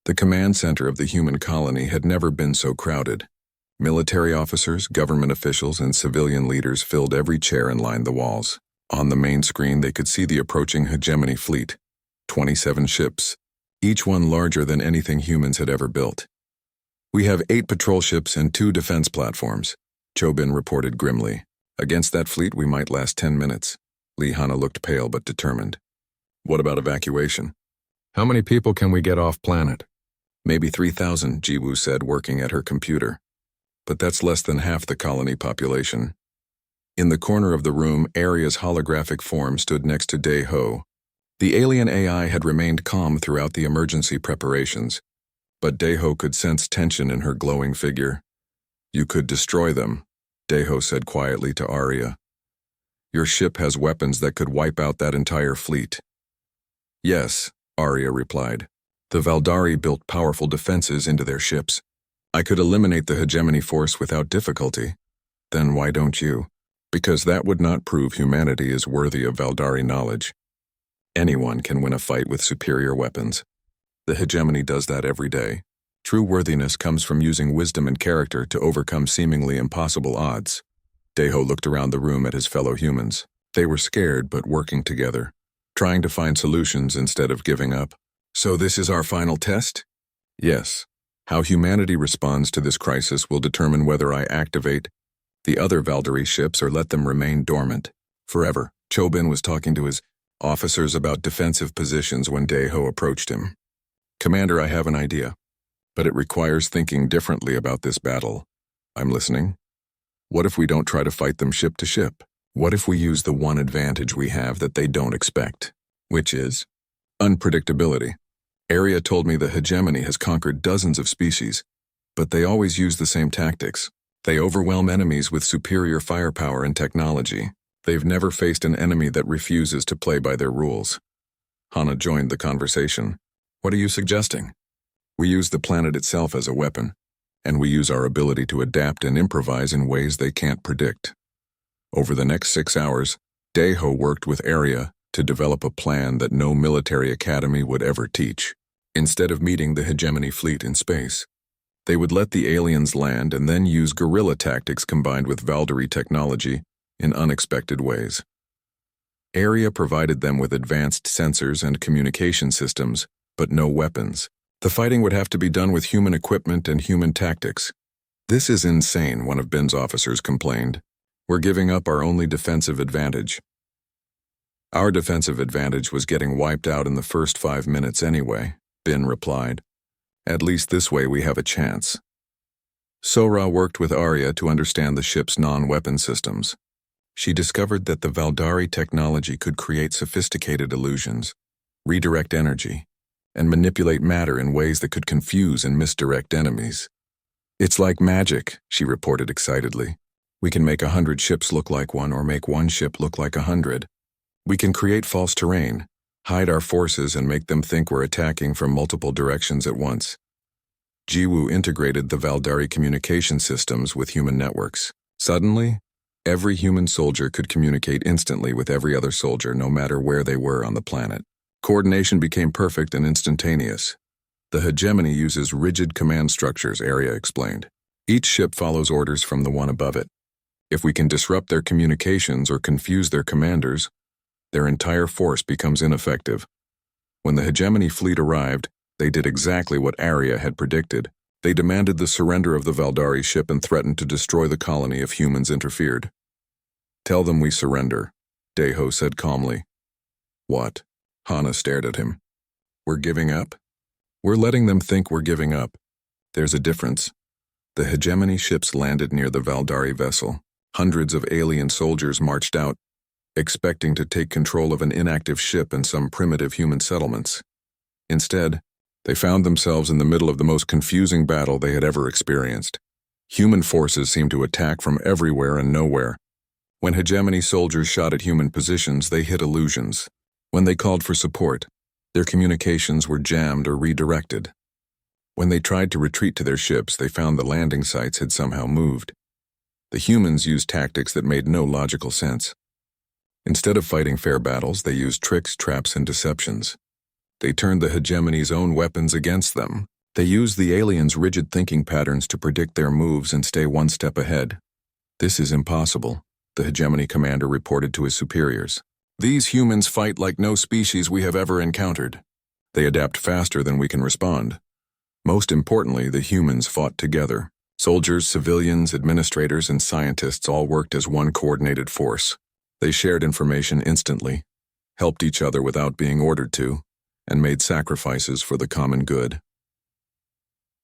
The command center of the human colony had never been so crowded. Military officers, government officials, and civilian leaders filled every chair and lined the walls. On the main screen, they could see the approaching hegemony fleet. 27 ships, each one larger than anything humans had ever built. "We have 8 patrol ships and 2 defense platforms," Chobin reported grimly. "Against that fleet, we might last 10 minutes. Lihana looked pale but determined. "What about evacuation? How many people can we get off planet?" "Maybe 3,000, Jiwoo said, working at her computer. "But that's less than half the colony population." In the corner of the room, Aria's holographic form stood next to Dae-ho. The alien AI had remained calm throughout the emergency preparations, but Dae-ho could sense tension in her glowing figure. "You could destroy them," Dae-ho said quietly to Aria. "Your ship has weapons that could wipe out that entire fleet." "Yes," Aria replied. "The Valdari built powerful defenses into their ships. I could eliminate the hegemony force without difficulty." "Then why don't you?" "Because that would not prove humanity is worthy of Valdari knowledge. Anyone can win a fight with superior weapons. The hegemony does that every day. True worthiness comes from using wisdom and character to overcome seemingly impossible odds." Dae-ho looked around the room at his fellow humans. They were scared but working together, trying to find solutions instead of giving up. "So this is our final test?" "Yes. How humanity responds to this crisis will determine whether I activate the other Valdari ships or let them remain dormant forever." Chobin was talking to his officers about defensive positions when Dae-ho approached him. "Commander, I have an idea, but it requires thinking differently about this battle." "I'm listening." "What if we don't try to fight them ship to ship? What if we use the one advantage we have that they don't expect?" "Which is?" "Unpredictability. Aria told me the hegemony has conquered dozens of species, but they always use the same tactics. They overwhelm enemies with superior firepower and technology. They've never faced an enemy that refuses to play by their rules." Hana joined the conversation. "What are you suggesting?" "We use the planet itself as a weapon, and we use our ability to adapt and improvise in ways they can't predict." Over the next 6 hours, Dae-ho worked with Aria to develop a plan that no military academy would ever teach. Instead of meeting the hegemony fleet in space, they would let the aliens land and then use guerrilla tactics combined with Valdari technology in unexpected ways. Aria provided them with advanced sensors and communication systems, but no weapons. The fighting would have to be done with human equipment and human tactics. "This is insane," one of Bin's officers complained. "We're giving up our only defensive advantage." "Our defensive advantage was getting wiped out in the first 5 minutes anyway," Bin replied. "At least this way we have a chance." Sora worked with Aria to understand the ship's non-weapon systems. She discovered that the Valdari technology could create sophisticated illusions, redirect energy, and manipulate matter in ways that could confuse and misdirect enemies. "It's like magic," she reported excitedly. "We can make 100 ships look like one or make one ship look like 100. We can create false terrain, hide our forces, and make them think we're attacking from multiple directions at once." Jiwoo integrated the Valdari communication systems with human networks. Suddenly, every human soldier could communicate instantly with every other soldier no matter where they were on the planet. Coordination became perfect and instantaneous. "The hegemony uses rigid command structures," Aria explained. "Each ship follows orders from the one above it. If we can disrupt their communications or confuse their commanders, their entire force becomes ineffective." When the hegemony fleet arrived, they did exactly what Aria had predicted. They demanded the surrender of the Valdari ship and threatened to destroy the colony if humans interfered. "Tell them we surrender," Dae-ho said calmly. "What?" Hana stared at him. "We're giving up?" "We're letting them think we're giving up. There's a difference." The hegemony ships landed near the Valdari vessel. Hundreds of alien soldiers marched out, expecting to take control of an inactive ship and some primitive human settlements. Instead, they found themselves in the middle of the most confusing battle they had ever experienced. Human forces seemed to attack from everywhere and nowhere. When hegemony soldiers shot at human positions, they hit illusions. When they called for support, their communications were jammed or redirected. When they tried to retreat to their ships, they found the landing sites had somehow moved. The humans used tactics that made no logical sense. Instead of fighting fair battles, they used tricks, traps, and deceptions. They turned the hegemony's own weapons against them. They use the aliens' rigid thinking patterns to predict their moves and stay one step ahead. This is impossible, the hegemony commander reported to his superiors. These humans fight like no species we have ever encountered. They adapt faster than we can respond. Most importantly, the humans fought together. Soldiers, civilians, administrators, and scientists all worked as one coordinated force. They shared information instantly, helped each other without being ordered to, and made sacrifices for the common good.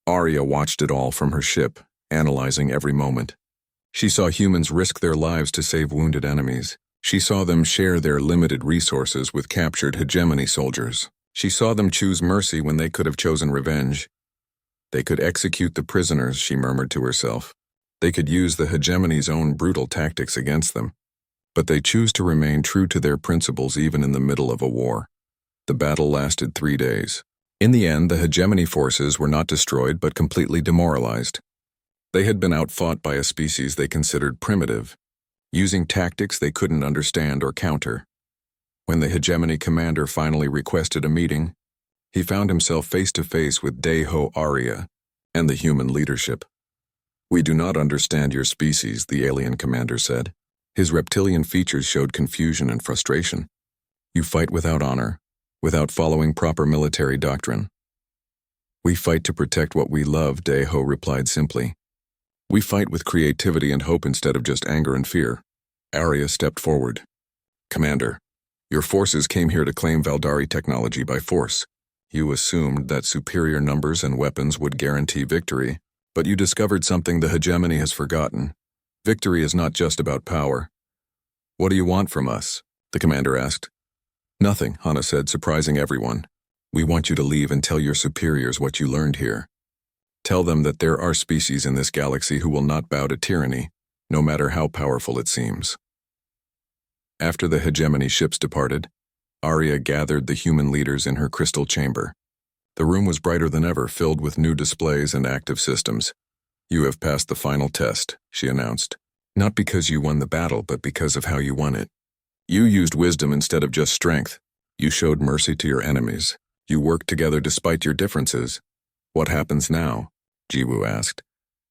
Arya watched it all from her ship, analyzing every moment. She saw humans risk their lives to save wounded enemies. She saw them share their limited resources with captured hegemony soldiers. She saw them choose mercy when they could have chosen revenge. They could execute the prisoners, she murmured to herself. They could use the hegemony's own brutal tactics against them. But they choose to remain true to their principles even in the middle of a war. The battle lasted 3 days. In the end, the hegemony forces were not destroyed but completely demoralized. They had been outfought by a species they considered primitive, using tactics they couldn't understand or counter. When the hegemony commander finally requested a meeting, he found himself face to face with Deho Arya and the human leadership. "We do not understand your species," the alien commander said. His reptilian features showed confusion and frustration. "You fight without honor, without following proper military doctrine." "We fight to protect what we love," Deho replied simply. "We fight with creativity and hope instead of just anger and fear." Arya stepped forward. "Commander, your forces came here to claim Valdari technology by force. You assumed that superior numbers and weapons would guarantee victory, but you discovered something the hegemony has forgotten. Victory is not just about power. What do you want from us?" the commander asked. "Nothing," Hana said, surprising everyone. "We want you to leave and tell your superiors what you learned here. Tell them that there are species in this galaxy who will not bow to tyranny, no matter how powerful it seems." After the hegemony ships departed, Arya gathered the human leaders in her crystal chamber. The room was brighter than ever, filled with new displays and active systems. "You have passed the final test," she announced. "Not because you won the battle, but because of how you won it. You used wisdom instead of just strength. You showed mercy to your enemies. You worked together despite your differences. What happens now?" Jiwoo asked.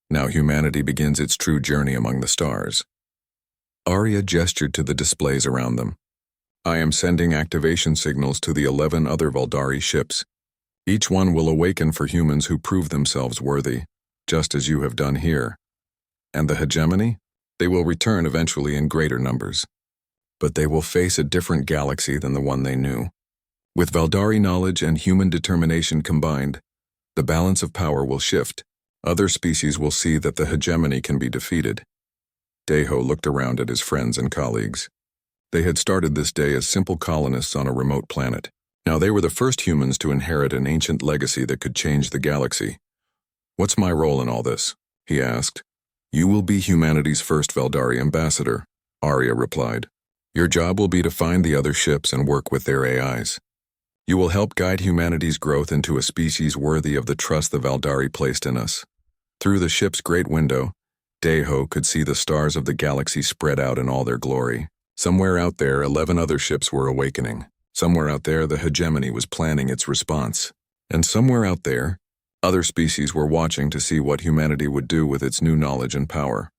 "Now humanity begins its true journey among the stars." Arya gestured to the displays around them. "I am sending activation signals to the 11 other Valdari ships. Each one will awaken for humans who prove themselves worthy, just as you have done here. And the hegemony? They will return eventually in greater numbers. But they will face a different galaxy than the one they knew. With Valdari knowledge and human determination combined, the balance of power will shift. Other species will see that the hegemony can be defeated." Deho looked around at his friends and colleagues. They had started this day as simple colonists on a remote planet. Now they were the first humans to inherit an ancient legacy that could change the galaxy. "What's my role in all this?" he asked. "You will be humanity's first Valdari ambassador," Arya replied. "Your job will be to find the other ships and work with their AIs. You will help guide humanity's growth into a species worthy of the trust the Valdari placed in us." Through the ship's great window, Deho could see the stars of the galaxy spread out in all their glory. Somewhere out there, 11 other ships were awakening. Somewhere out there, the hegemony was planning its response. And somewhere out there, other species were watching to see what humanity would do with its new knowledge and power.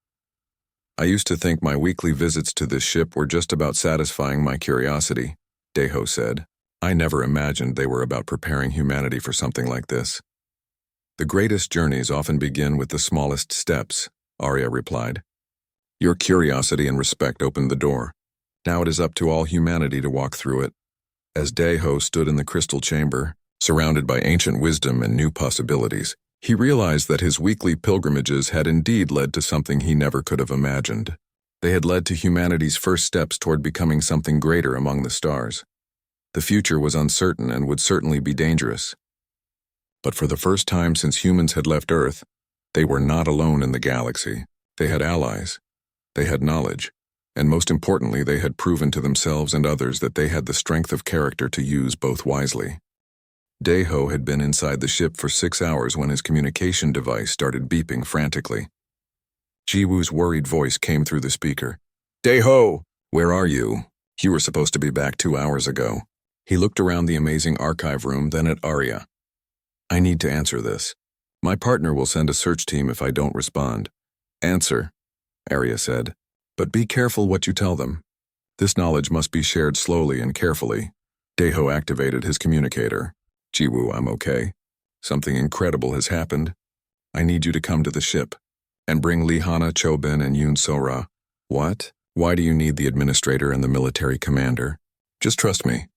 "I used to think my weekly visits to this ship were just about satisfying my curiosity," Deho said. "I never imagined they were about preparing humanity for something like this." "The greatest journeys often begin with the smallest steps," Arya replied. "Your curiosity and respect opened the door. Now it is up to all humanity to walk through it." As Deho stood in the crystal chamber, surrounded by ancient wisdom and new possibilities, he realized that his weekly pilgrimages had indeed led to something he never could have imagined. They had led to humanity's first steps toward becoming something greater among the stars. The future was uncertain and would certainly be dangerous. But for the first time since humans had left Earth, they were not alone in the galaxy. They had allies. They had knowledge. And most importantly, they had proven to themselves and others that they had the strength of character to use both wisely. Deho had been inside the ship for 6 hours when his communication device started beeping frantically. Jiwoo's worried voice came through the speaker. "Deho, where are you? You were supposed to be back 2 hours ago." He looked around the amazing archive room, then at Arya. I need to answer this. My partner will send a search team if I don't respond. Answer, Arya said. But be careful what you tell them. This knowledge must be shared slowly and carefully. Deho activated his communicator. Jiwoo, I'm okay. Something incredible has happened. I need you to come to the ship. And bring Lihana, Chobin, and Yoon Sora. What? Why do you need the administrator and the military commander? Just trust me.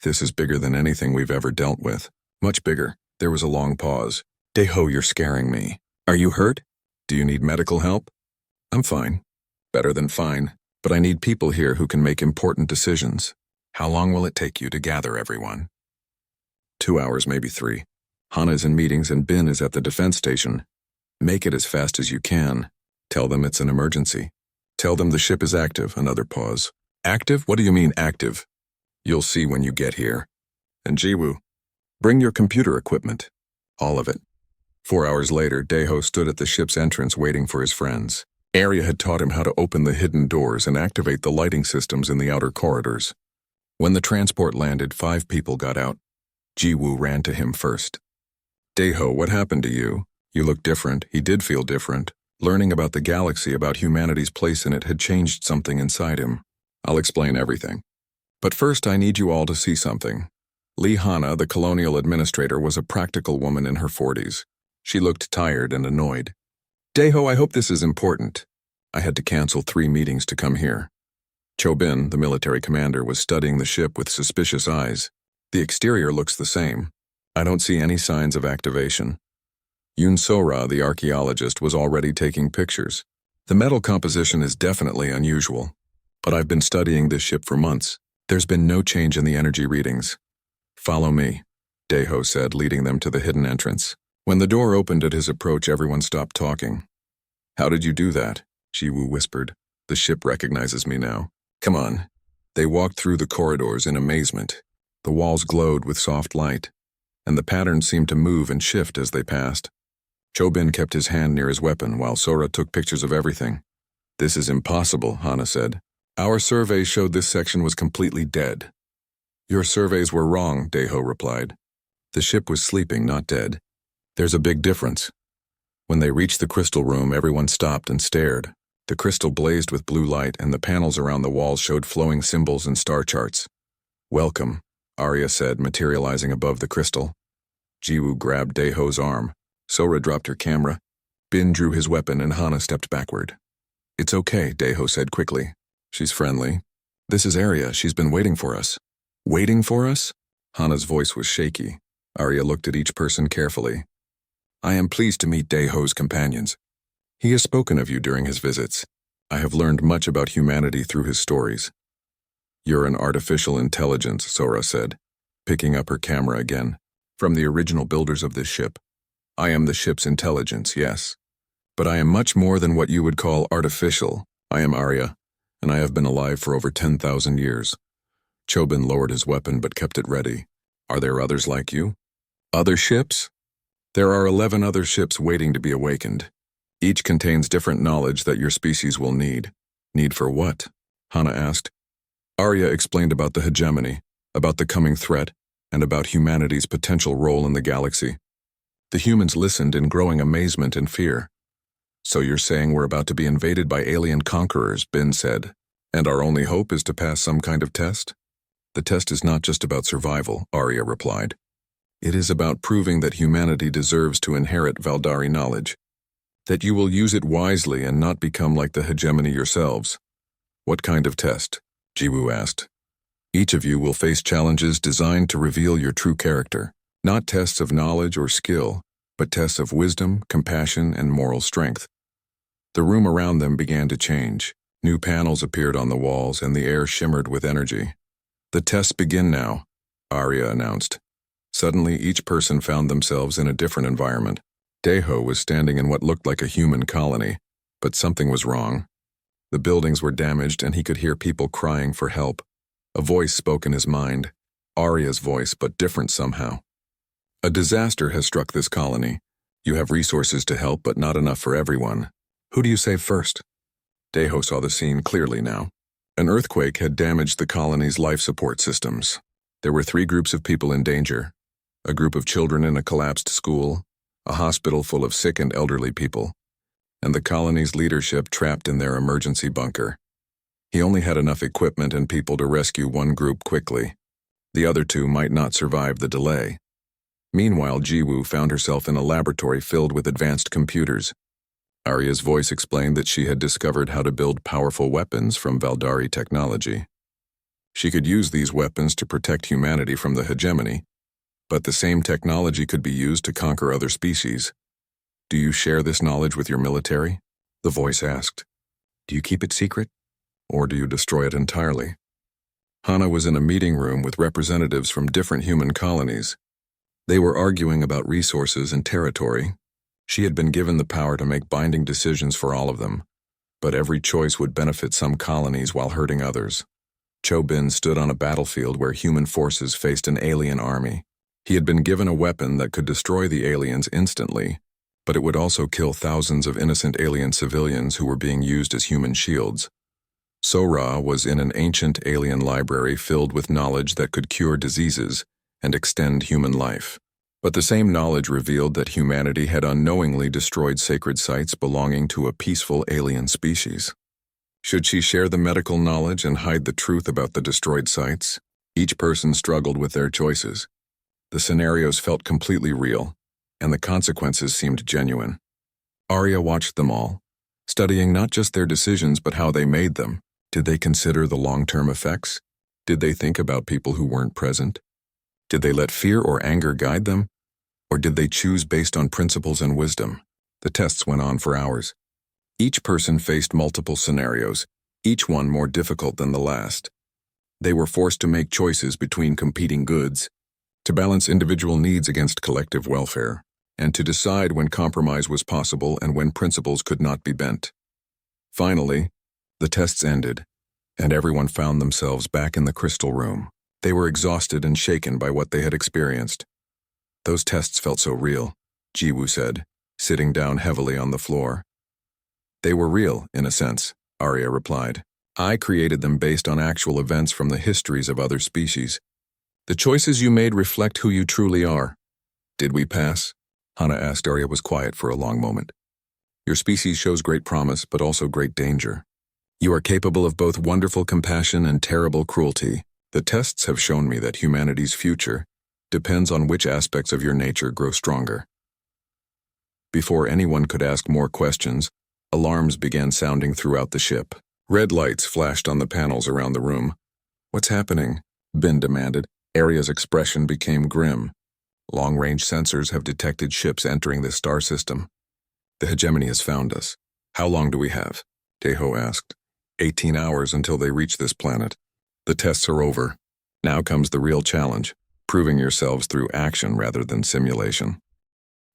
This is bigger than anything we've ever dealt with. Much bigger. There was a long pause. Deho, you're scaring me. Are you hurt? Do you need medical help? I'm fine. Better than fine. But I need people here who can make important decisions. How long will it take you to gather everyone? 2 hours, maybe 3. Hana's in meetings and Bin is at the defense station. Make it as fast as you can. Tell them it's an emergency. Tell them the ship is active. Another pause. Active? What do you mean active? You'll see when you get here. And Jiwoo, bring your computer equipment. All of it. 4 hours later, Deho stood at the ship's entrance waiting for his friends. Arya had taught him how to open the hidden doors and activate the lighting systems in the outer corridors. When the transport landed, 5 people got out. Jiwoo ran to him first. Deho, what happened to you? You look different. He did feel different. Learning about the galaxy, about humanity's place in it, had changed something inside him. I'll explain everything. But first, I need you all to see something. Lihana, the colonial administrator, was a practical woman in her 40s. She looked tired and annoyed. Deho, I hope this is important. I had to cancel 3 meetings to come here. Chobin, the military commander, was studying the ship with suspicious eyes. The exterior looks the same. I don't see any signs of activation. Yoon Sora, the archaeologist, was already taking pictures. The metal composition is definitely unusual. But I've been studying this ship for months. There's been no change in the energy readings. Follow me, Deho said, leading them to the hidden entrance. When the door opened at his approach, everyone stopped talking. How did you do that? Jiwoo whispered. The ship recognizes me now. Come on. They walked through the corridors in amazement. The walls glowed with soft light, and the patterns seemed to move and shift as they passed. Chobin kept his hand near his weapon while Sora took pictures of everything. This is impossible, Hana said. Our surveys showed this section was completely dead. Your surveys were wrong, Deho replied. The ship was sleeping, not dead. There's a big difference. When they reached the crystal room, everyone stopped and stared. The crystal blazed with blue light, and the panels around the walls showed flowing symbols and star charts. Welcome, Arya said, materializing above the crystal. Jiwoo grabbed Deho's arm. Sora dropped her camera. Bin drew his weapon, and Hana stepped backward. It's okay, Deho said quickly. She's friendly. This is Arya. She's been waiting for us. Waiting for us? Hana's voice was shaky. Arya looked at each person carefully. I am pleased to meet Deho's companions. He has spoken of you during his visits. I have learned much about humanity through his stories. You're an artificial intelligence, Sora said, picking up her camera again. From the original builders of this ship. I am the ship's intelligence, yes. But I am much more than what you would call artificial. I am Arya, and I have been alive for over 10,000 years. Chobin lowered his weapon but kept it ready. Are there others like you? Other ships? There are 11 other ships waiting to be awakened. Each contains different knowledge that your species will need. Need for what? Hana asked. Arya explained about the hegemony, about the coming threat, and about humanity's potential role in the galaxy. The humans listened in growing amazement and fear. So you're saying we're about to be invaded by alien conquerors, Bin said, and our only hope is to pass some kind of test? The test is not just about survival, Arya replied. It is about proving that humanity deserves to inherit Valdari knowledge. That you will use it wisely and not become like the hegemony yourselves. What kind of test? Jiwoo asked. Each of you will face challenges designed to reveal your true character. Not tests of knowledge or skill, but tests of wisdom, compassion, and moral strength. The room around them began to change. New panels appeared on the walls, and the air shimmered with energy. The tests begin now, Arya announced. Suddenly, each person found themselves in a different environment. Deho was standing in what looked like a human colony, but something was wrong. The buildings were damaged, and he could hear people crying for help. A voice spoke in his mind, Arya's voice, but different somehow. A disaster has struck this colony. You have resources to help, but not enough for everyone. Who do you save first? Deho saw the scene clearly now. An earthquake had damaged the colony's life support systems. There were 3 groups of people in danger. a group of children in a collapsed school, a hospital full of sick and elderly people, and the colony's leadership trapped in their emergency bunker. He only had enough equipment and people to rescue one group quickly. The other two might not survive the delay. Meanwhile, Jiwoo found herself in a laboratory filled with advanced computers. Arya's voice explained that she had discovered how to build powerful weapons from Valdari technology. She could use these weapons to protect humanity from the hegemony, but the same technology could be used to conquer other species. Do you share this knowledge with your military? The voice asked. Do you keep it secret, or do you destroy it entirely? Hana was in a meeting room with representatives from different human colonies. They were arguing about resources and territory. She had been given the power to make binding decisions for all of them, but every choice would benefit some colonies while hurting others. Cho Bin stood on a battlefield where human forces faced an alien army. He had been given a weapon that could destroy the aliens instantly, but it would also kill thousands of innocent alien civilians who were being used as human shields. Sora was in an ancient alien library filled with knowledge that could cure diseases and extend human life. But the same knowledge revealed that humanity had unknowingly destroyed sacred sites belonging to a peaceful alien species. Should she share the medical knowledge and hide the truth about the destroyed sites? Each person struggled with their choices. The scenarios felt completely real, and the consequences seemed genuine. Arya watched them all, studying not just their decisions but how they made them. Did they consider the long-term effects? Did they think about people who weren't present? Did they let fear or anger guide them? Or did they choose based on principles and wisdom? The tests went on for hours. Each person faced multiple scenarios, each one more difficult than the last. They were forced to make choices between competing goods, to balance individual needs against collective welfare, and to decide when compromise was possible and when principles could not be bent. Finally, the tests ended, and everyone found themselves back in the crystal room. They were exhausted and shaken by what they had experienced. Those tests felt so real, Jiwoo said, sitting down heavily on the floor. They were real, in a sense, Arya replied. I created them based on actual events from the histories of other species. The choices you made reflect who you truly are. Did we pass? Hana asked. Arya was quiet for a long moment. Your species shows great promise, but also great danger. You are capable of both wonderful compassion and terrible cruelty. The tests have shown me that humanity's future depends on which aspects of your nature grow stronger. Before anyone could ask more questions, alarms began sounding throughout the ship. Red lights flashed on the panels around the room. What's happening? Bin demanded. Arya's expression became grim. Long-range sensors have detected ships entering the star system. The hegemony has found us. How long do we have? Daeho asked. 18 hours until they reach this planet. The tests are over. Now comes the real challenge, proving yourselves through action rather than simulation.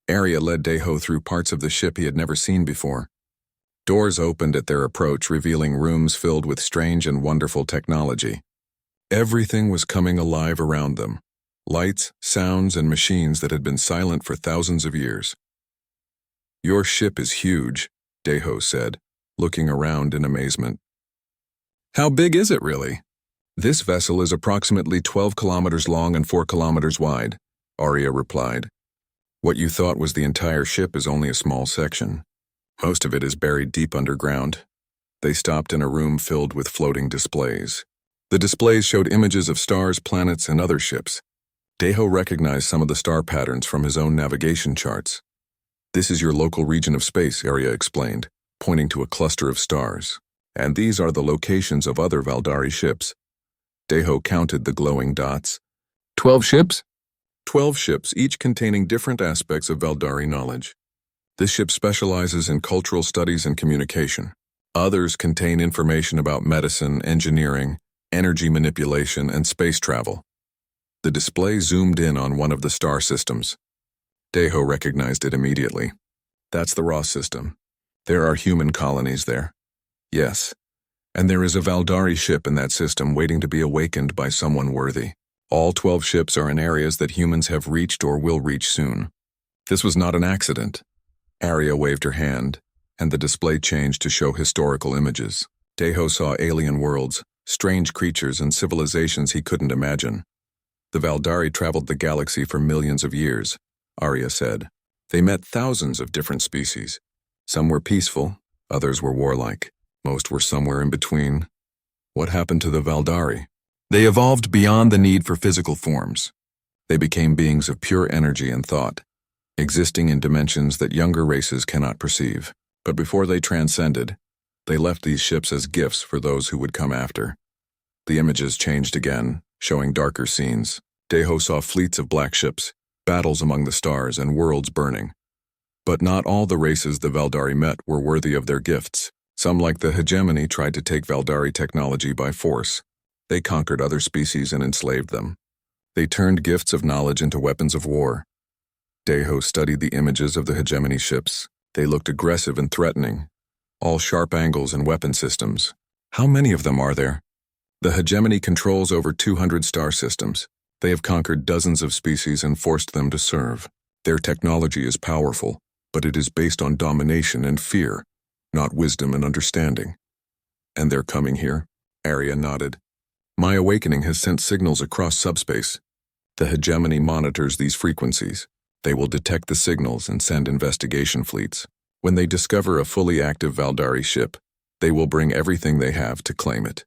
Arya led Daeho through parts of the ship he had never seen before. Doors opened at their approach, revealing rooms filled with strange and wonderful technology. Everything was coming alive around them. Lights, sounds, and machines that had been silent for thousands of years. Your ship is huge, Daeho said, looking around in amazement. How big is it really? This vessel is approximately 12 kilometers long and 4 kilometers wide, Arya replied. What you thought was the entire ship is only a small section. Most of it is buried deep underground. They stopped in a room filled with floating displays. The displays showed images of stars, planets, and other ships. Daeho recognized some of the star patterns from his own navigation charts. This is your local region of space, Arya explained, pointing to a cluster of stars. And these are the locations of other Valdari ships. Daeho counted the glowing dots. 12 ships? 12 ships, each containing different aspects of Valdari knowledge. This ship specializes in cultural studies and communication. Others contain information about medicine, engineering, energy manipulation, and space travel. The display zoomed in on one of the star systems. Daeho recognized it immediately. That's the Ross system. There are human colonies there. Yes. And there is a Valdari ship in that system waiting to be awakened by someone worthy. All 12 ships are in areas that humans have reached or will reach soon. This was not an accident. Arya waved her hand, and the display changed to show historical images. Daeho saw alien worlds, strange creatures, and civilizations he couldn't imagine. The Valdari traveled the galaxy for millions of years, Arya said. They met thousands of different species. Some were peaceful, others were warlike. Most were somewhere in between. What happened to the Valdari? They evolved beyond the need for physical forms. They became beings of pure energy and thought, existing in dimensions that younger races cannot perceive. But before they transcended, they left these ships as gifts for those who would come after. The images changed again, showing darker scenes. Deho saw fleets of black ships, battles among the stars, and worlds burning. But not all the races the Valdari met were worthy of their gifts. Some, like the hegemony, tried to take Valdari technology by force. They conquered other species and enslaved them. They turned gifts of knowledge into weapons of war. Deho studied the images of the hegemony ships. They looked aggressive and threatening, all sharp angles and weapon systems. How many of them are there? The hegemony controls over 200 star systems. They have conquered dozens of species and forced them to serve. Their technology is powerful, but it is based on domination and fear, not wisdom and understanding. And they're coming here? Arya nodded. My awakening has sent signals across subspace. The hegemony monitors these frequencies. They will detect the signals and send investigation fleets. When they discover a fully active Valdari ship, they will bring everything they have to claim it.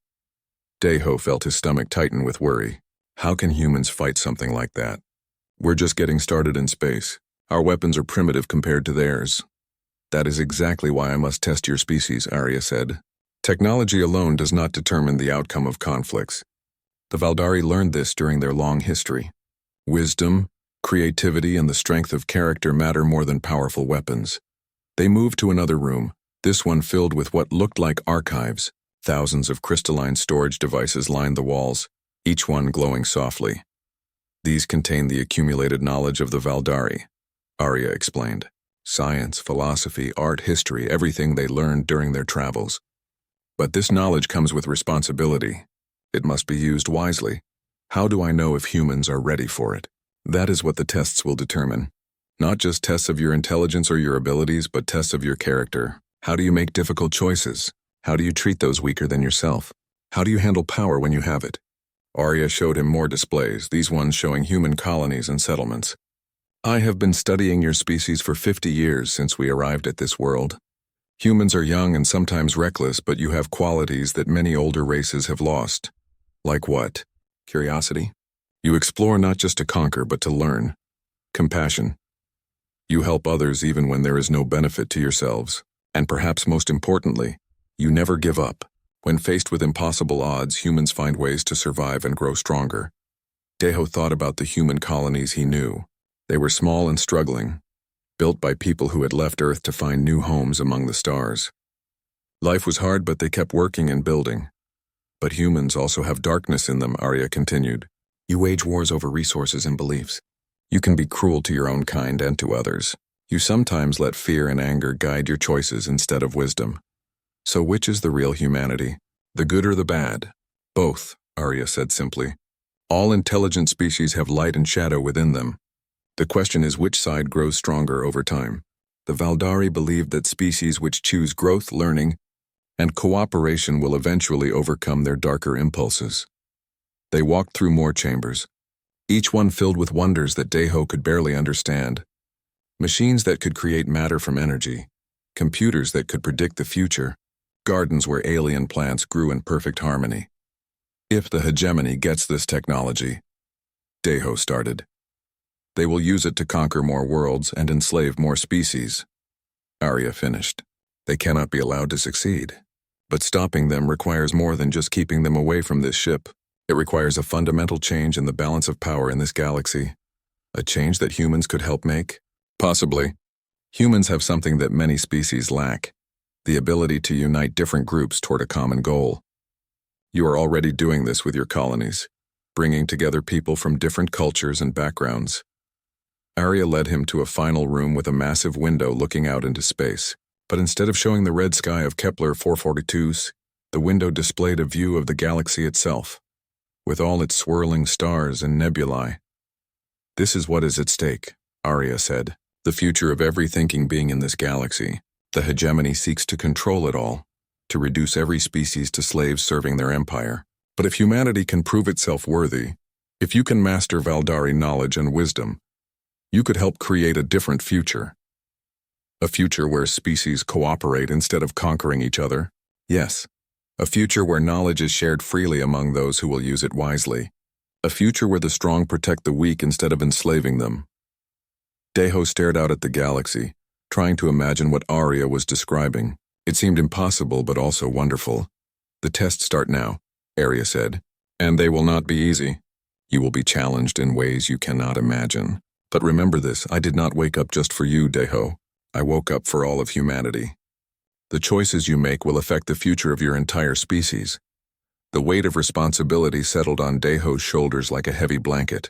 Deho felt his stomach tighten with worry. How can humans fight something like that? We're just getting started in space. Our weapons are primitive compared to theirs. That is exactly why I must test your species, Arya said. Technology alone does not determine the outcome of conflicts. The Valdari learned this during their long history. Wisdom, creativity, and the strength of character matter more than powerful weapons. They moved to another room, this one filled with what looked like archives. Thousands of crystalline storage devices lined the walls, each one glowing softly. These contain the accumulated knowledge of the Valdari, Arya explained. Science, philosophy, art, history, everything they learned during their travels. But this knowledge comes with responsibility. It must be used wisely. How do I know if humans are ready for it? That is what the tests will determine. Not just tests of your intelligence or your abilities, but tests of your character. How do you make difficult choices? How do you treat those weaker than yourself? How do you handle power when you have it? Arya showed him more displays, these ones showing human colonies and settlements. I have been studying your species for 50 years since we arrived at this world. Humans are young and sometimes reckless, but you have qualities that many older races have lost. Like what? Curiosity? You explore not just to conquer, but to learn. Compassion. You help others even when there is no benefit to yourselves. And perhaps most importantly, you never give up. When faced with impossible odds, humans find ways to survive and grow stronger. Deho thought about the human colonies he knew. They were small and struggling, built by people who had left Earth to find new homes among the stars. Life was hard, but they kept working and building. But humans also have darkness in them, Arya continued. You wage wars over resources and beliefs. You can be cruel to your own kind and to others. You sometimes let fear and anger guide your choices instead of wisdom. So which is the real humanity? The good or the bad? Both, Arya said simply. All intelligent species have light and shadow within them. The question is which side grows stronger over time. The Valdari believed that species which choose growth, learning, and cooperation will eventually overcome their darker impulses. They walked through more chambers, each one filled with wonders that Deho could barely understand. Machines that could create matter from energy, computers that could predict the future, gardens where alien plants grew in perfect harmony. If the hegemony gets this technology, Deho started, they will use it to conquer more worlds and enslave more species. Arya finished. They cannot be allowed to succeed. But stopping them requires more than just keeping them away from this ship. It requires a fundamental change in the balance of power in this galaxy. A change that humans could help make? Possibly. Humans have something that many species lack. The ability to unite different groups toward a common goal. You are already doing this with your colonies, bringing together people from different cultures and backgrounds. Arya led him to a final room with a massive window looking out into space. But instead of showing the red sky of Kepler 442's, the window displayed a view of the galaxy itself, with all its swirling stars and nebulae. This is what is at stake, Arya said. The future of every thinking being in this galaxy. The hegemony seeks to control it all, to reduce every species to slaves serving their empire. But if humanity can prove itself worthy, If you can master Valdari knowledge and wisdom, you could help create a different future. A future where species cooperate instead of conquering each other. Yes. A future where knowledge is shared freely among those who will use it wisely. A future where the strong protect the weak instead of enslaving them. Deho stared out at the galaxy, trying to imagine what Arya was describing. It seemed impossible but also wonderful. The tests start now, Arya said, and they will not be easy. You will be challenged in ways you cannot imagine. But remember this, I did not wake up just for you, Deho. I woke up for all of humanity. The choices you make will affect the future of your entire species. The weight of responsibility settled on Deho's shoulders like a heavy blanket.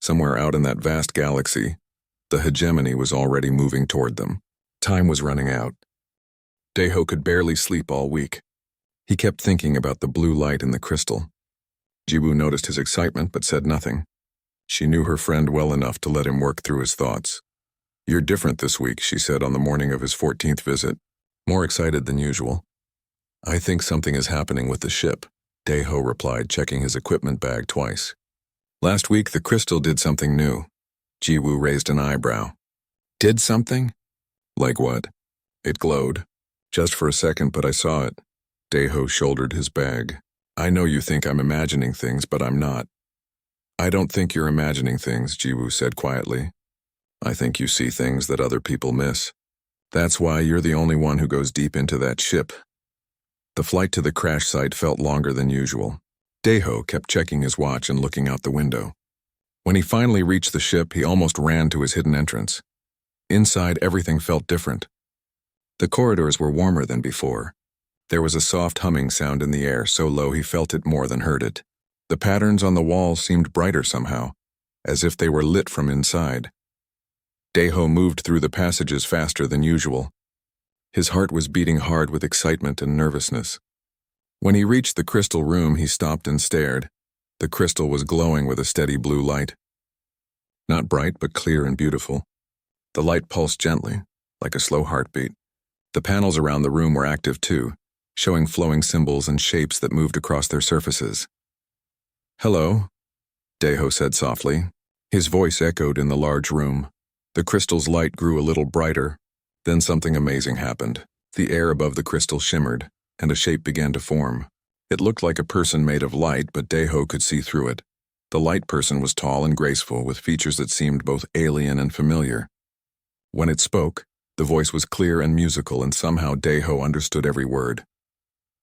Somewhere out in that vast galaxy, the hegemony was already moving toward them. Time was running out. Deho could barely sleep all week. He kept thinking about the blue light in the crystal. Jiwoo noticed his excitement but said nothing. She knew her friend well enough to let him work through his thoughts. You're different this week, she said on the morning of his 14th visit, more excited than usual. I think something is happening with the ship, Deho replied, checking his equipment bag twice. Last week, the crystal did something new. Jiwoo raised an eyebrow. Did something? Like what? It glowed. Just for a second, but I saw it. Deho shouldered his bag. I know you think I'm imagining things, but I'm not. I don't think you're imagining things, Jiwoo said quietly. I think you see things that other people miss. That's why you're the only one who goes deep into that ship. The flight to the crash site felt longer than usual. Deho kept checking his watch and looking out the window. When he finally reached the ship, he almost ran to his hidden entrance. Inside, everything felt different. The corridors were warmer than before. There was a soft humming sound in the air, so low he felt it more than heard it. The patterns on the walls seemed brighter somehow, as if they were lit from inside. Deho moved through the passages faster than usual. His heart was beating hard with excitement and nervousness. When he reached the crystal room, he stopped and stared. The crystal was glowing with a steady blue light. Not bright, but clear and beautiful. The light pulsed gently, like a slow heartbeat. The panels around the room were active too, showing flowing symbols and shapes that moved across their surfaces. Hello, Deho said softly. His voice echoed in the large room. The crystal's light grew a little brighter. Then something amazing happened. The air above the crystal shimmered, and a shape began to form. It looked like a person made of light, but Deho could see through it. The light person was tall and graceful, with features that seemed both alien and familiar. When it spoke, the voice was clear and musical, and somehow Deho understood every word.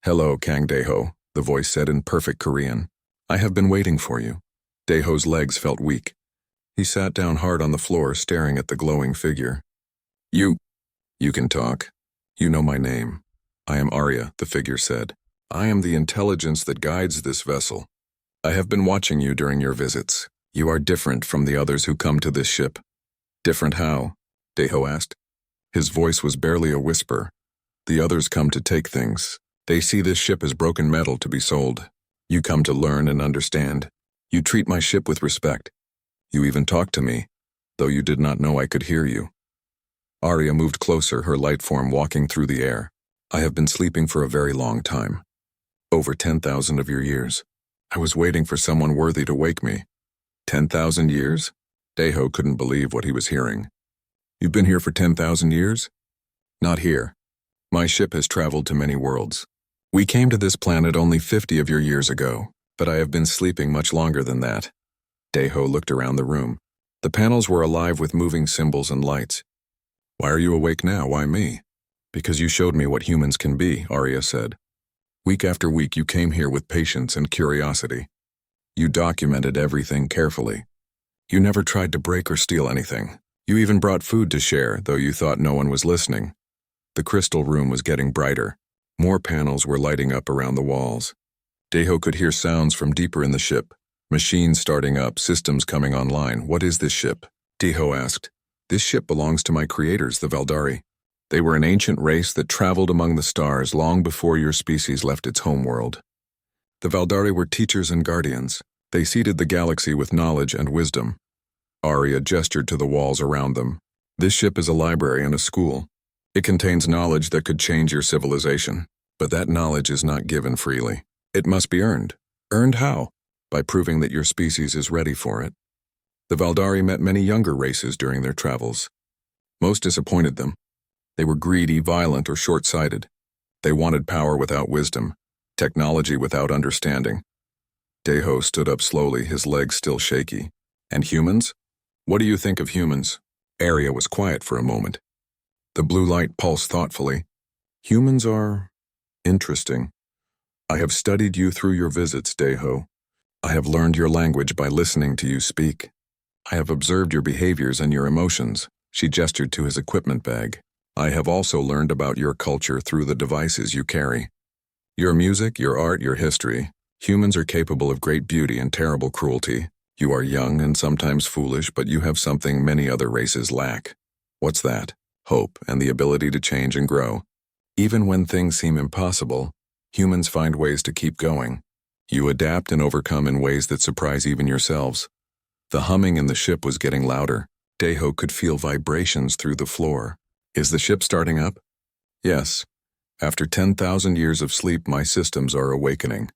Hello, Kang Deho, the voice said in perfect Korean. I have been waiting for you. Deho's legs felt weak. He sat down hard on the floor, staring at the glowing figure. You can talk. You know my name. I am Arya, the figure said. I am the intelligence that guides this vessel. I have been watching you during your visits. You are different from the others who come to this ship. Different how? Deho asked. His voice was barely a whisper. The others come to take things. They see this ship as broken metal to be sold. You come to learn and understand. You treat my ship with respect. You even talk to me, though you did not know I could hear you. Arya moved closer, her light form walking through the air. I have been sleeping for a very long time. Over 10,000 of your years. I was waiting for someone worthy to wake me. 10,000 years? Deho couldn't believe what he was hearing. You've been here for 10,000 years? Not here. My ship has traveled to many worlds. We came to this planet only 50 of your years ago, but I have been sleeping much longer than that. Deho looked around the room. The panels were alive with moving symbols and lights. Why are you awake now? Why me? Because you showed me what humans can be, Arya said. Week after week you came here with patience and curiosity. You documented everything carefully. You never tried to break or steal anything. You even brought food to share, though you thought no one was listening. The crystal room was getting brighter. More panels were lighting up around the walls. Deho could hear sounds from deeper in the ship. Machines starting up, systems coming online. What is this ship? Deho asked. This ship belongs to my creators, the Valdari. They were an ancient race that traveled among the stars long before your species left its homeworld. The Valdari were teachers and guardians. They seeded the galaxy with knowledge and wisdom. Arya gestured to the walls around them. This ship is a library and a school. It contains knowledge that could change your civilization, but that knowledge is not given freely. It must be earned. Earned how? by proving that your species is ready for it. The Valdari met many younger races during their travels. Most disappointed them. They were greedy, violent, or short-sighted. They wanted power without wisdom, technology without understanding. Deho stood up slowly, his legs still shaky. And humans? What do you think of humans? Arya was quiet for a moment. The blue light pulsed thoughtfully. Humans are interesting. I have studied you through your visits, Deho. I have learned your language by listening to you speak. I have observed your behaviors and your emotions. She gestured to his equipment bag. I have also learned about your culture through the devices you carry. Your music, your art, your history. Humans are capable of great beauty and terrible cruelty. You are young and sometimes foolish, but you have something many other races lack. What's that? Hope and the ability to change and grow. Even when things seem impossible, humans find ways to keep going. You adapt and overcome in ways that surprise even yourselves. The humming in the ship was getting louder. Deho could feel vibrations through the floor. Is the ship starting up? Yes. After 10,000 years of sleep, my systems are awakening.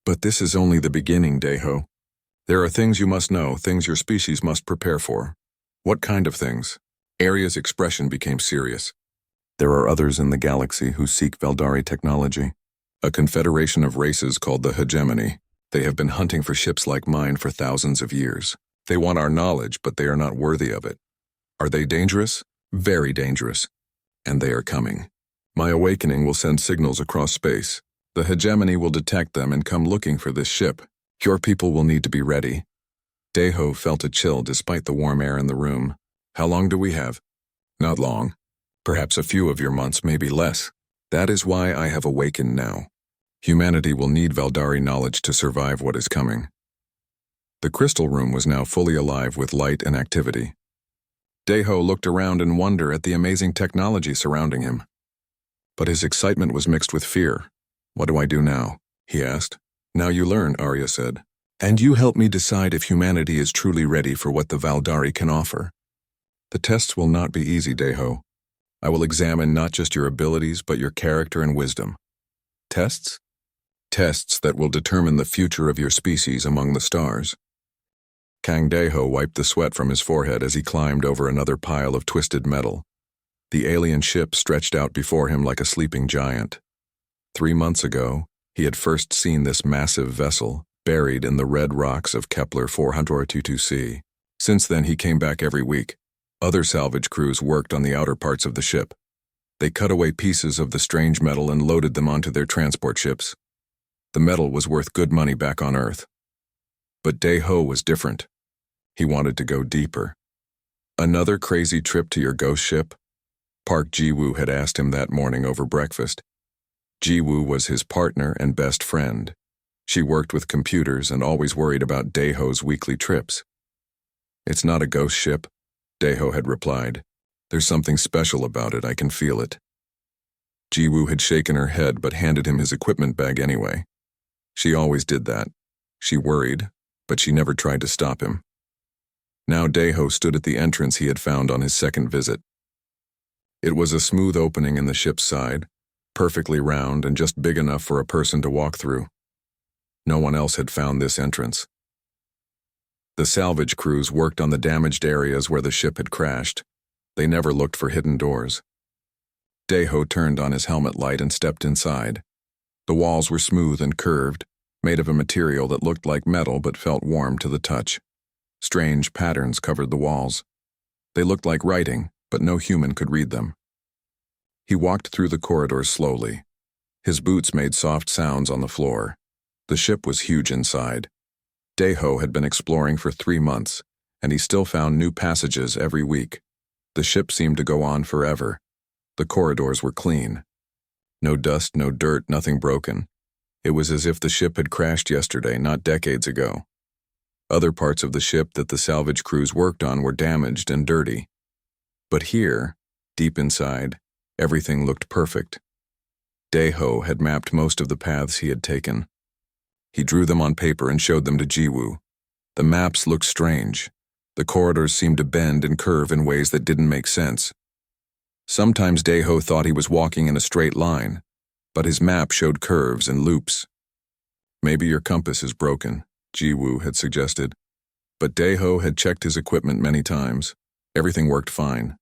But this is only the beginning, Deho. There are things you must know, things your species must prepare for. What kind of things? Arya's expression became serious. There are others in the galaxy who seek Valdari technology. A confederation of races called the Hegemony. They have been hunting for ships like mine for thousands of years. They want our knowledge, but they are not worthy of it. Are they dangerous? Very dangerous. And they are coming. My awakening will send signals across space. The Hegemony will detect them and come looking for this ship. Your people will need to be ready. Deho felt a chill despite the warm air in the room. How long do we have? Not long. Perhaps a few of your months, maybe less. That is why I have awakened now. Humanity will need Valdari knowledge to survive what is coming. The crystal room was now fully alive with light and activity. Deho looked around in wonder at the amazing technology surrounding him. But his excitement was mixed with fear. What do I do now? He asked. Now you learn, Arya said. And you help me decide if humanity is truly ready for what the Valdari can offer. The tests will not be easy, Deho. I will examine not just your abilities, but your character and wisdom. Tests? Tests that will determine the future of your species among the stars. Kang Deho wiped the sweat from his forehead as he climbed over another pile of twisted metal. The alien ship stretched out before him like a sleeping giant. 3 months ago, he had first seen this massive vessel buried in the red rocks of Kepler 422c. Since then, he came back every week. Other salvage crews worked on the outer parts of the ship. They cut away pieces of the strange metal and loaded them onto their transport ships. The metal was worth good money back on Earth. But Deho was different. He wanted to go deeper. Another crazy trip to your ghost ship? Park Ji-woo had asked him that morning over breakfast. Ji-woo was his partner and best friend. She worked with computers and always worried about Deho's weekly trips. It's not a ghost ship, Deho had replied. There's something special about it, I can feel it. Ji-woo had shaken her head but handed him his equipment bag anyway. She always did that. She worried, but she never tried to stop him. Now Deho stood at the entrance he had found on his second visit. It was a smooth opening in the ship's side, perfectly round and just big enough for a person to walk through. No one else had found this entrance. The salvage crews worked on the damaged areas where the ship had crashed. They never looked for hidden doors. Deho turned on his helmet light and stepped inside. The walls were smooth and curved, made of a material that looked like metal but felt warm to the touch. Strange patterns covered the walls. They looked like writing, but no human could read them. He walked through the corridors slowly. His boots made soft sounds on the floor. The ship was huge inside. Deho had been exploring for 3 months, and he still found new passages every week. The ship seemed to go on forever. The corridors were clean. No dust, no dirt, nothing broken. It was as if the ship had crashed yesterday, not decades ago. Other parts of the ship that the salvage crews worked on were damaged and dirty. But here, deep inside, everything looked perfect. Deho had mapped most of the paths he had taken. He drew them on paper and showed them to Ji-woo. The maps looked strange. The corridors seemed to bend and curve in ways that didn't make sense. Sometimes Deho thought he was walking in a straight line, but his map showed curves and loops. Maybe your compass is broken, Jiwoo had suggested. But Daeho had checked his equipment many times. Everything worked fine.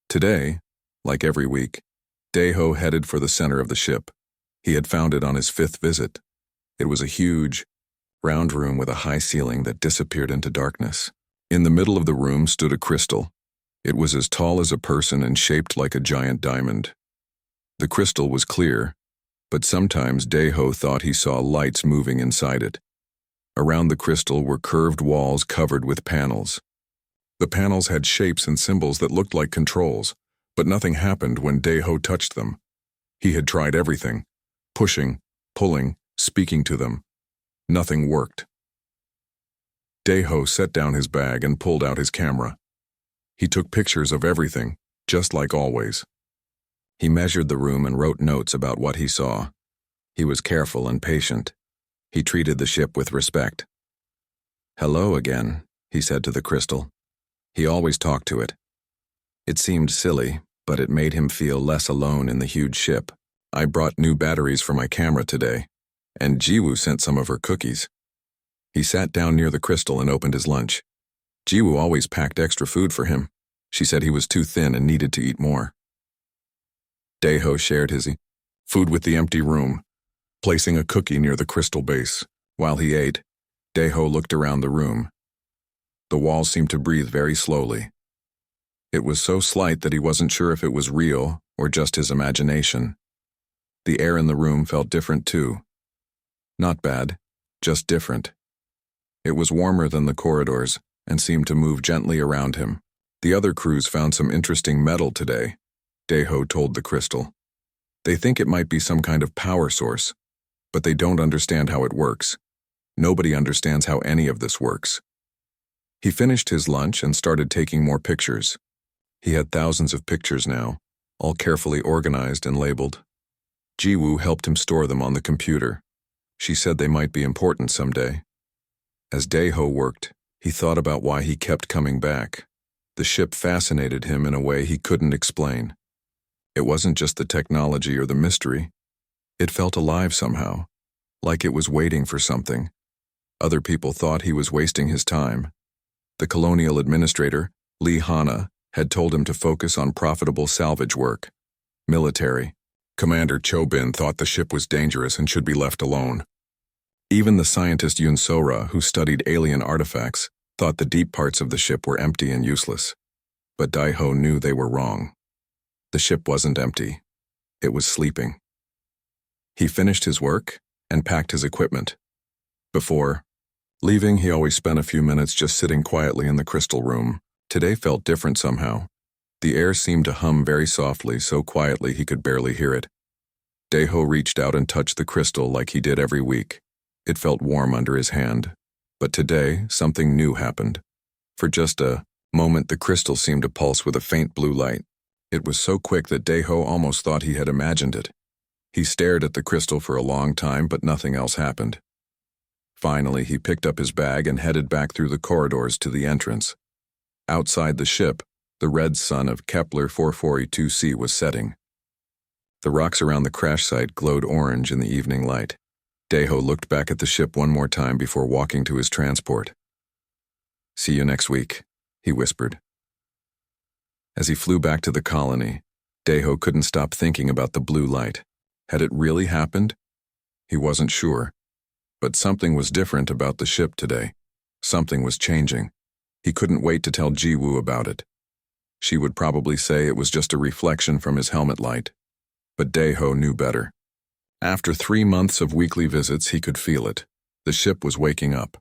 Today, like every week, Daeho headed for the center of the ship. He had found it on his 5th visit. It was a huge, round room with a high ceiling that disappeared into darkness. In the middle of the room stood a crystal. It was as tall as a person and shaped like a giant diamond. The crystal was clear, but sometimes Daeho thought he saw lights moving inside it. Around the crystal were curved walls covered with panels. The panels had shapes and symbols that looked like controls, but nothing happened when Daeho touched them. He had tried everything, pushing, pulling, speaking to them. Nothing worked. Daeho set down his bag and pulled out his camera. He took pictures of everything, just like always. He measured the room and wrote notes about what he saw. He was careful and patient. He treated the ship with respect. "Hello again," he said to the crystal. He always talked to it. It seemed silly, but it made him feel less alone in the huge ship. "I brought new batteries for my camera today, and Jiwoo sent some of her cookies." He sat down near the crystal and opened his lunch. Jiwoo always packed extra food for him. She said he was too thin and needed to eat more. Daeho shared his food with the empty room, placing a cookie near the crystal base. While he ate, Daeho looked around the room. The walls seemed to breathe very slowly. It was so slight that he wasn't sure if it was real or just his imagination. The air in the room felt different too. Not bad, just different. It was warmer than the corridors and seemed to move gently around him. "The other crews found some interesting metal today," Daeho told the crystal. "They think it might be some kind of power source, but they don't understand how it works. Nobody understands how any of this works." He finished his lunch and started taking more pictures. He had thousands of pictures now, all carefully organized and labeled. Jiwoo helped him store them on the computer. She said they might be important someday. As Daeho worked, he thought about why he kept coming back. The ship fascinated him in a way he couldn't explain. It wasn't just the technology or the mystery. It felt alive somehow, like it was waiting for something. Other people thought he was wasting his time. The colonial administrator, Lee Hana, had told him to focus on profitable salvage work. Military. Commander Chobin thought the ship was dangerous and should be left alone. Even the scientist Yun Sora, who studied alien artifacts, thought the deep parts of the ship were empty and useless. But Daeho knew they were wrong. The ship wasn't empty. It was sleeping. He finished his work and packed his equipment. Before leaving, he always spent a few minutes just sitting quietly in the crystal room. Today felt different somehow. The air seemed to hum very softly, so quietly he could barely hear it. Daeho reached out and touched the crystal like he did every week. It felt warm under his hand. But today, something new happened. For just a moment, the crystal seemed to pulse with a faint blue light. It was so quick that Daeho almost thought he had imagined it. He stared at the crystal for a long time, but nothing else happened. Finally, he picked up his bag and headed back through the corridors to the entrance. Outside the ship, the red sun of Kepler 442c was setting. The rocks around the crash site glowed orange in the evening light. Daeho looked back at the ship one more time before walking to his transport. "See you next week," he whispered. As he flew back to the colony, Daeho couldn't stop thinking about the blue light. Had it really happened? He wasn't sure. But something was different about the ship today. Something was changing. He couldn't wait to tell Jiwoo about it. She would probably say it was just a reflection from his helmet light. But Daeho knew better. After 3 months of weekly visits, he could feel it. The ship was waking up.